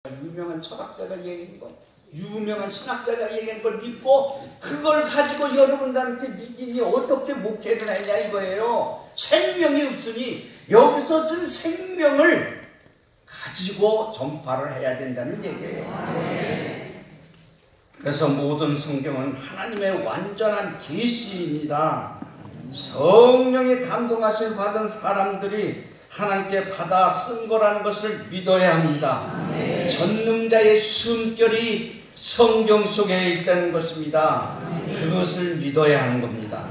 유명한 철학자가 얘기한 것, 유명한 신학자가 얘기한 걸 믿고 그걸 가지고 여러분들한테 믿기니 어떻게 목회를 하냐 이거예요. 생명이 없으니 여기서 준 생명을 가지고 전파를 해야 된다는 얘기예요. 그래서 모든 성경은 하나님의 완전한 계시입니다. 성령의 감동하심 받은 사람들이 하나님께 받아 쓴 거라는 것을 믿어야 합니다. 전능자의 숨결이 성경 속에 있다는 것입니다. 그것을 믿어야 하는 겁니다.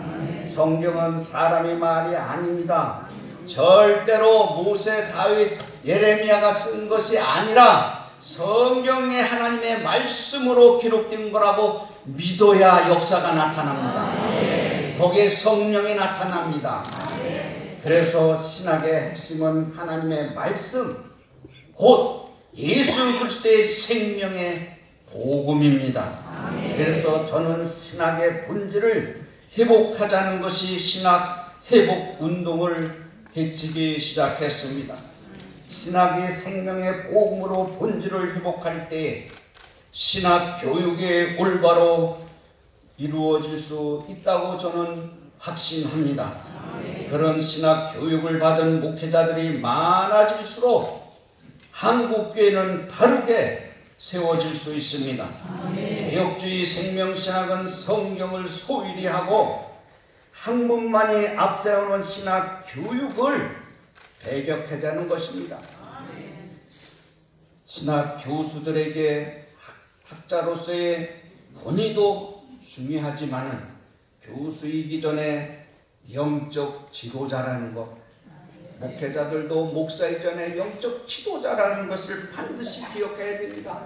성경은 사람의 말이 아닙니다. 절대로 모세, 다윗, 예레미야가 쓴 것이 아니라 성경의 하나님의 말씀으로 기록된 거라고 믿어야 역사가 나타납니다. 거기에 성령이 나타납니다. 그래서 신학의 핵심은 하나님의 말씀, 곧 예수 그리스도의 생명의 복음입니다. 그래서 저는 신학의 본질을 회복하자는 것이 신학 회복 운동을 해치기 시작했습니다. 신학이 생명의 복음으로 본질을 회복할 때 신학 교육이 올바로 이루어질 수 있다고 저는 확신합니다. 그런 신학 교육을 받은 목회자들이 많아질수록 한국교회는 바르게 세워질 수 있습니다. 개혁주의 생명신학은 성경을 소홀히 하고 학문만이 앞세우는 신학 교육을 배격하자는 것입니다. 신학 교수들에게 학자로서의 권위도 중요하지만 교수이기 전에 영적 지도자라는 것, 목회자들도 목사이기 전에 영적 지도자라는 것을 반드시 기억해야 됩니다.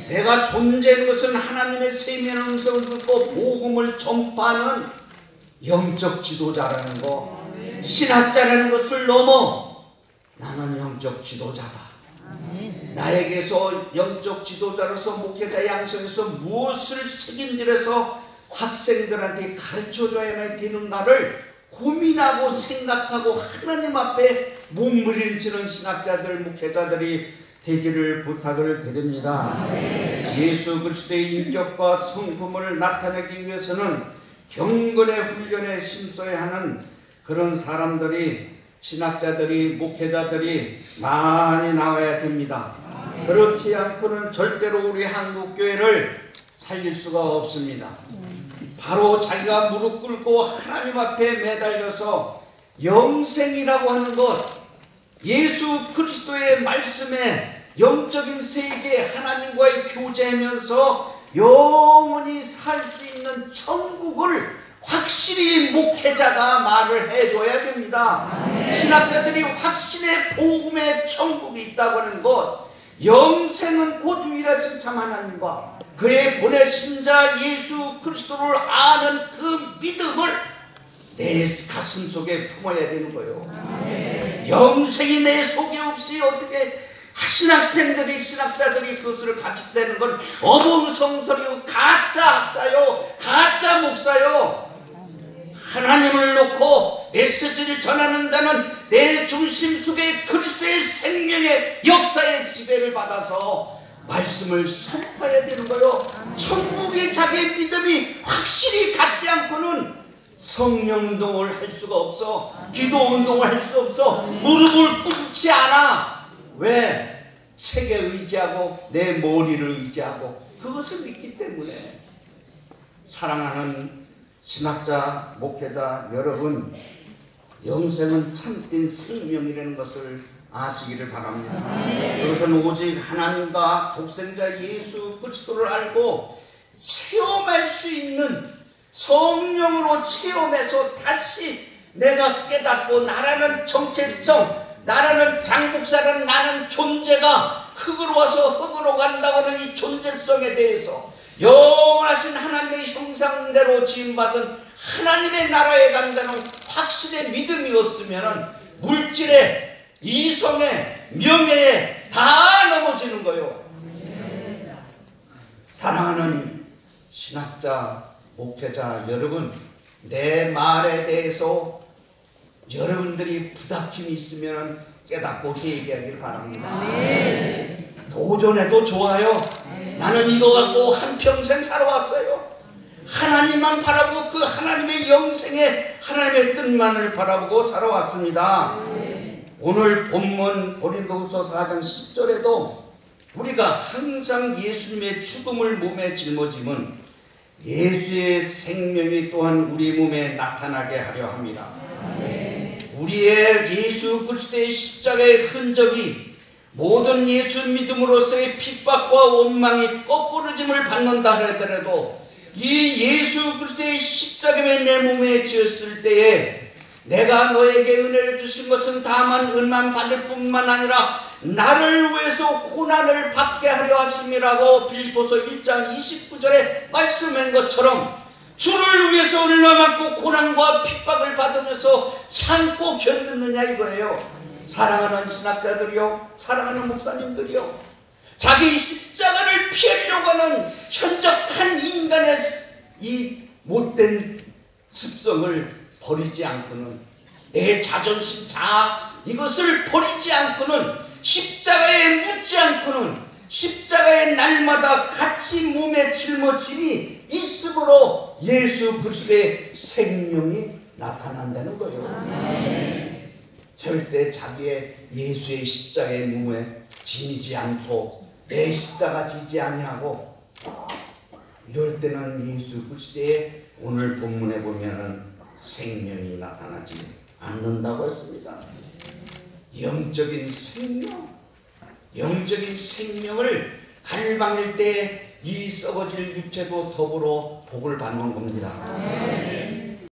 내가 존재하는 것은 하나님의 세미한 음성을 듣고 복음을 전파하는 영적 지도자라는 것, 신학자라는 것을 넘어 나는 영적 지도자다. 나에게서 영적 지도자로서 목회자 양성에서 무엇을 책임질해서 학생들한테 가르쳐줘야만 되는가를 고민하고 생각하고 하나님 앞에 몸부림치는 신학자들, 목회자들이 되기를 부탁을 드립니다. 예수 그리스도의 인격과 성품을 나타내기 위해서는 경건의 훈련에 힘써야 하는 그런 사람들이, 신학자들이, 목회자들이 많이 나와야 됩니다. 그렇지 않고는 절대로 우리 한국교회를 살릴 수가 없습니다. 바로 자기가 무릎 꿇고 하나님 앞에 매달려서 영생이라고 하는 것, 예수 그리스도의 말씀에 영적인 세계 하나님과의 교제하면서 영원히 살 수 있는 천국을 확실히 목회자가 말을 해줘야 됩니다. 신학자들이 확신의 복음의 천국이 있다고 하는 것, 영생은 곧 유일하신 참 하나님과 그의 보내신 자 예수 그리스도를 아는 그 믿음을 내 가슴 속에 품어야 되는 거예요. 영생이 내 속에 없이 어떻게 신학생들이, 신학자들이 그것을 가지되는 건 어벙성설이요, 가짜 학자요, 가짜 목사요. 하나님을 놓고 메시지를 전하는 자는 내 중심 속에 그리스도의 생명의 역사의 지배를 받아서 말씀을 선포해야 되는 거예요. 천국의 자기의 믿음이 확실히 갖지 않고는 성령운동을 할 수가 없어. 기도운동을 할 수 없어. 무릎을 꿇지 않아. 왜? 책에 의지하고 내 머리를 의지하고 그것을 믿기 때문에. 사랑하는 신학자, 목회자 여러분, 영생은 참된 생명이라는 것을 아시기를 바랍니다. 그것은 오직 하나님과 독생자 예수 그리스도를 알고 체험할 수 있는, 성령으로 체험해서 다시 내가 깨닫고 나라는 정체성, 나라는 장목사라는 나는 존재가 흙으로 와서 흙으로 간다고 하는 이 존재성에 대해서 영원하신 하나님의 형상대로 지음받은 하나님의 나라에 간다는 확신의 믿음이 없으면 물질에, 이성에, 명예에 다 넘어지는 거예요. 사랑하는 신학자, 목회자 여러분, 내 말에 대해서 여러분들이 부닥침이 있으면 깨닫고 얘기하기를 바랍니다. 도전해도 좋아요. 나는 이거 갖고 한평생 살아왔어요. 하나님만 바라보고 그 하나님의 영생에 하나님의 뜻만을 바라보고 살아왔습니다. 오늘 본문 고린도후서 4장 10절에도 우리가 항상 예수님의 죽음을 몸에 짊어짐은 예수의 생명이 또한 우리 몸에 나타나게 하려 함이라. 우리의 예수 그리스도의 십자가의 흔적이 모든 예수 믿음으로서의 핍박과 원망이 거꾸러짐을 받는다 하더라도 이 예수 그리스도의 십자가에 내 몸에 지었을 때에 내가 너에게 은혜를 주신 것은 다만 은만 받을 뿐만 아니라 나를 위해서 고난을 받게 하려 하심이라고 빌립보서 1장 29절에 말씀한 것처럼 주를 위해서 얼마만큼 고난과 핍박을 받으면서 참고 견디느냐 이거예요. 사랑하는 신학자들이요, 사랑하는 목사님들이요, 자기 십자가를 피하려고 하는 현적한 인간의 이 못된 습성을 버리지 않고는, 내 자존심 자아 이것을 버리지 않고는, 십자가에 묻지 않고는, 십자가의 날마다 같이 몸에 짊어짐이 있으므로 예수 그리스도의 생명이 나타난다는 거예요. 절대 자기의 예수의 십자가의 몸에 지니지 않고 내 십자가 지지 아니하고 이럴 때는 예수 그리스도의 오늘 본문에 보면은 생명이 나타나지 않는다고 했습니다. 영적인 생명을 갈망할 때 이 썩어질 육체도 더불어 복을 받는 겁니다.